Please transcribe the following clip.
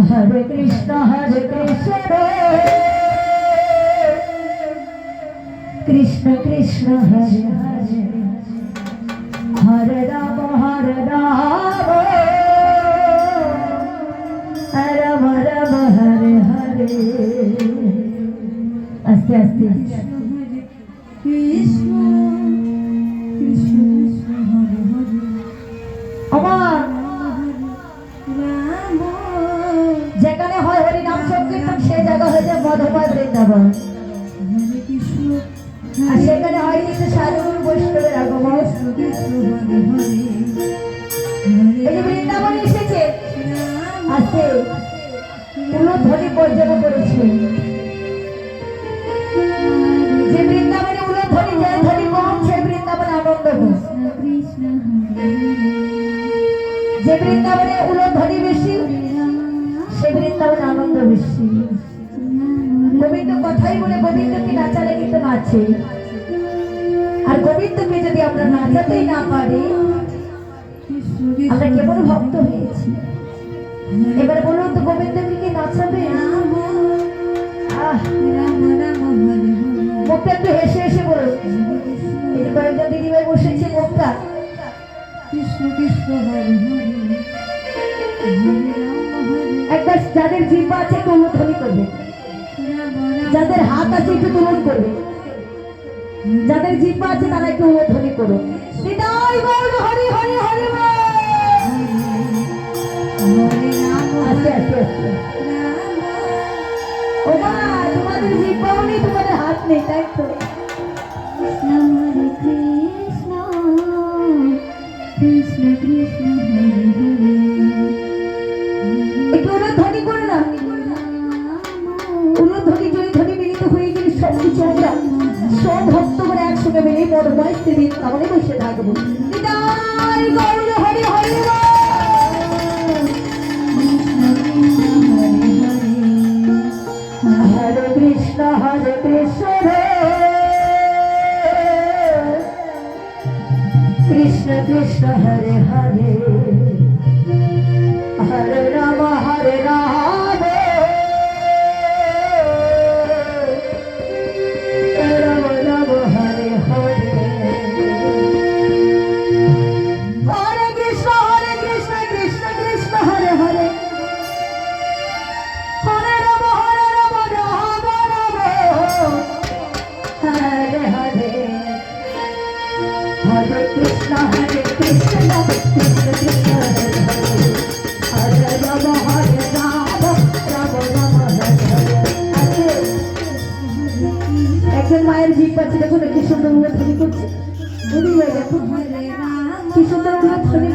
Hare Krishna Krishna Krishna Hare Hare Hare Rama Rama Rama Hare Hare Aste aste Krishna Krishna Krishna Hare Hare Amar যেখানে হয় হরি নাম সংকীর্তন সেই জায়গা হয়ে যায় মধুময় বৃন্দাবন আর সেখানে হয় কিন্তু সাধুগুরু বৈষ্ণবের আগমন এই যে বৃন্দাবনে এসেছে আজকে পুরো ধ্বনি পর্যটন করেছে যে বৃন্দাবনে উলো ধ্বনি যে ধ্বনি কম সে বৃন্দাবনে আনন্দ যে বৃন্দাবনে উলো ধ্বনি বেশি সে বৃন্দাবনে আনন্দ বেশি গোবিন্দ কথাই বলে গোবিন্দকে নাচালে কিন্তু নাচে আর গোবিন্দকে যদি আমরা নাচাতেই না পারি আমরা কেবল ভক্ত হয়েছি এবার বলুন তো গোবিন্দকে কি নাচাবে মুখটা একটু হেসে হেসে বলুন এই যে কয়েকজন দিদিভাই বসেছে মুখটা কৃষ্ণ কৃষ্ণ হরে হরে একবার যাদের জিহ্বা আছে একটু উলুধ্বনি করবে যাদের হাত আছে একটু তুলন করবে যাদের জিহ্বা আছে তারা একটু উলুধ্বনি করো নিতাই গৌর হরি হরি হরি আস্তে আস্তে আস্তে ও মা তোমাদের জিহ্বাও নেই তোমাদের হাত নেই তাই তো হরে কৃষ্ণ কৃষ্ণ কৃষ্ণ হরে হরে একটু ধ্বনি করে না ধ্বনি জয়ী ধ্বনি মিলিত হয়ে গেলে সবকিছু আমরা সব ভক্ত করে একসঙ্গে মিলে মধুময় শ্রী তাহলে বসে থাকবো নিতাই গৌর হরি হরি হরে কৃষ্ণ কৃষ্ণ কৃষ্ণ হরে হরে হরে রাম একজন মায়ের জিভ পাচ্ছে দেখুন কি সুন্দর উলুধ্বনি করছে কি সুন্দর উলুধ্বনি